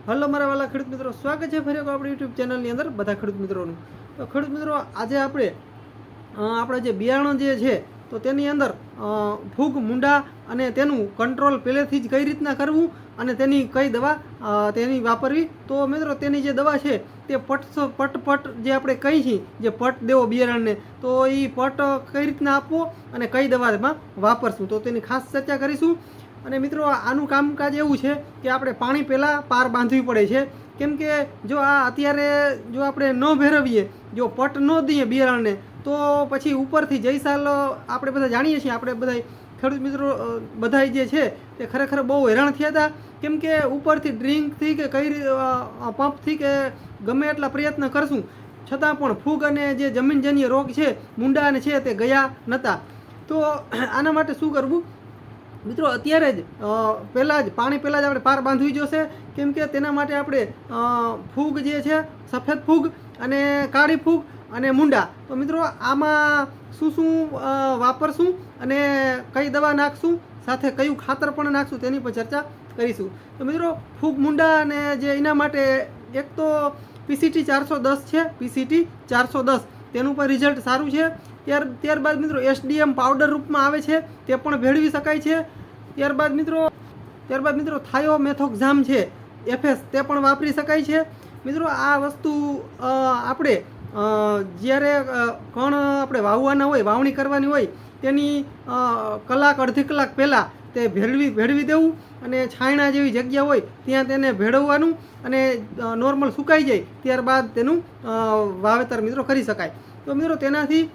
Hello મારા વાલા ખેડૂત મિત્રો, સ્વાગત છે ફરી એકવાર આપણી યુટ્યુબ ચેનલની અંદર બધા ખેડૂત મિત્રોનું. તો ખેડૂત મિત્રો, આજે આપણે જે બિયારણ જે છે તો તેની અંદર ફૂગ, મુંડા અને તેનું કંટ્રોલ પહેલેથી જ કઈ રીતના કરવું અને તેની કઈ દવા તેની વાપરવી. તો મિત્રો, તેની જે દવા છે તે પટ જે આપણે કહી છીએ, જે પટ દેવો બિયારણને, તો એ પટ કઈ રીતના આપવો અને કઈ દવા એમાં વાપરશું, તો તેની ખાસ ચર્ચા કરીશું. અને મિત્રો, આનું કામકાજ એવું છે કે આપણે પાણી પહેલાં પાર બાંધવી પડે છે. કેમ કે જો આ અત્યારે જો આપણે ન ભેરવીએ, જો પટ ન દઈએ બિયારણને, તો પછી ઉપરથી જય સાલ આપણે બધા જાણીએ છીએ, આપણે બધા ખેડૂત મિત્રો બધા જે છે તે ખરેખર બહુ હેરાન થયા હતા. કેમ કે ઉપરથી ડ્રિંકથી કે પંપથી કે ગમે એટલા પ્રયત્ન કરશું છતાં પણ ફૂગ અને જે જમીનજન્ય રોગ છે, મુંડા અને છે, તે ગયા નહોતા. તો આના માટે શું કરવું મિત્રો? અત્યારે જ પહેલાં જ આપણે પાર બાંધવી જોશે. કેમ કે તેના માટે આપણે ફૂગ જે છે, સફેદ ફૂગ અને કાળી ફૂગ અને મુંડા, તો મિત્રો આમાં શું વાપરશું અને કઈ દવા નાખશું, સાથે કયું ખાતર પણ નાખશું, તેની પર ચર્ચા કરીશું. તો મિત્રો, ફૂગ, મુંડા અને જે એના માટે એક તો PCT 410 છે, PCT 410 તેનું પણ રિઝલ્ટ સારું છે. ત્યારબાદ મિત્રો SDM પાવડર રૂપમાં આવે છે, તે પણ ભેળવી શકાય છે. ત્યારબાદ મિત્રો થાયોમેથોક્ઝામ છે, FS, તે પણ વાપરી શકાય છે. મિત્રો, આ વસ્તુ આપણે જ્યારે કણ આપણે વાવવાના હોય, વાવણી કરવાની હોય, તેની અડધી કલાક પહેલાં તે ભેળવી દેવું અને છાયણા જેવી જગ્યા હોય ત્યાં તેને ભેળવવાનું અને નોર્મલ સુકાઈ જાય ત્યારબાદ તેનું વાવેતર મિત્રો કરી શકાય. તો મિત્રો, તેનાથી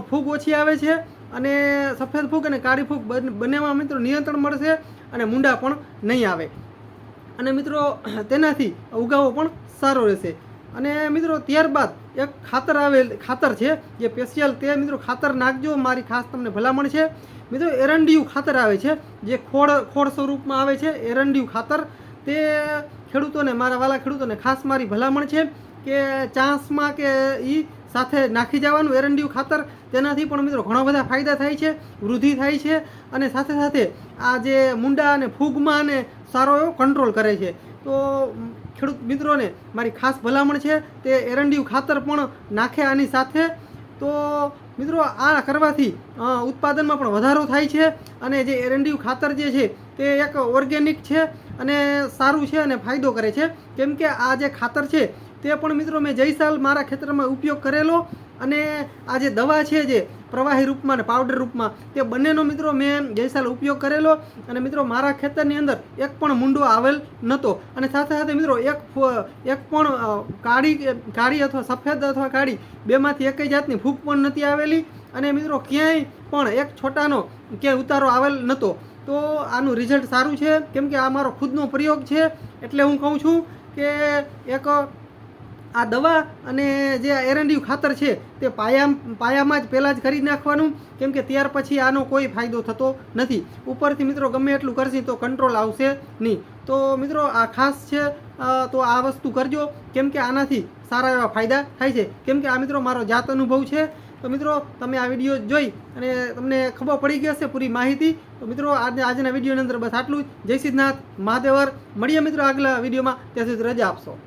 ફૂગ ઓછી આવે છે અને સફેદ ફૂગ અને કાળી ફૂગ બંનેમાં મિત્રો નિયંત્રણ મળશે અને મુંડા પણ નહીં આવે. અને મિત્રો, તેનાથી ઉગાવો પણ સારો રહેશે. અને મિત્રો, ત્યારબાદ એક ખાતર છે જે સ્પેશિયલ, તે મિત્રો ખાતર નાખજો, મારી ખાસ તમને ભલામણ છે. મિત્રો, એરંડિયું ખાતર આવે છે, જે ખોળ સ્વરૂપમાં આવે છે, એરંડિયું ખાતર. તે ખેડૂતોને, મારા વાલા ખેડૂતોને ખાસ મારી ભલામણ છે કે ચાંસમાં કે સાથે નાખી જવાનું એરંડિયું ખાતર. તેનાથી પણ મિત્રો ઘણા બધા ફાયદા થાય છે, વૃદ્ધિ થાય છે અને સાથે સાથે આ જે મુંડા અને ફૂગમાં અને સારો એવો કંટ્રોલ કરે છે. તો ખેડૂત મિત્રોને મારી ખાસ ભલામણ છે તે એરંડિયું ખાતર પણ નાખે આની સાથે. તો મિત્રો, આ કરવાથી ઉત્પાદનમાં પણ વધારો થાય છે અને જે એરંડિયું ખાતર જે છે તે એક ઓર્ગેનિક છે અને સારું છે અને ફાયદો કરે છે. કેમ કે આ જે ખાતર છે તે પણ મિત્રો મેં જય સાલ મારા ખેતરમાં ઉપયોગ કરેલો અને આ જે દવા છે, જે પ્રવાહી રૂપમાં અને પાવડર રૂપમાં, તે બંનેનો મિત્રો મેં જય સાલ ઉપયોગ કરેલો અને મિત્રો મારા ખેતરની અંદર એક પણ મુંડો આવેલ નહોતો. અને સાથે સાથે મિત્રો એક પણ કાળી અથવા સફેદ અથવા કાળી બેમાંથી એકેય જાતની ફૂગ પણ નથી આવેલી અને મિત્રો ક્યાંય પણ એક છોટાનો ક્યાંય ઉતારો આવેલ નહોતો. તો આનું રિઝલ્ટ સારું છે. કેમ કે આ મારો ખુદનો પ્રયોગ છે, એટલે હું કહું છું કે એક આ દવા અને જે એરંડિયું ખાતર છે તે પાયામાં જ પહેલાં જ કરી નાખવાનું. કેમ કે ત્યાર પછી આનો કોઈ ફાયદો થતો નથી. ઉપરથી મિત્રો ગમે એટલું કરશે તો કંટ્રોલ આવશે નહીં. તો મિત્રો, આ ખાસ છે, તો આ વસ્તુ કરજો. કેમ કે આનાથી સારા એવા ફાયદા થાય છે. કેમ કે આ મિત્રો મારો જાત અનુભવ છે. તો મિત્રો, તમે આ વિડીયો જોઈ અને તમને ખબર પડી ગઈ હશે પૂરી માહિતી. તો મિત્રો, આજના વિડીયોની અંદર બસ આટલું જ. જય સિદ્ધનાથ મહાદેવર. મળીએ મિત્રો આગલા વિડીયોમાં. ત્યાં સુધી રજા આપશો.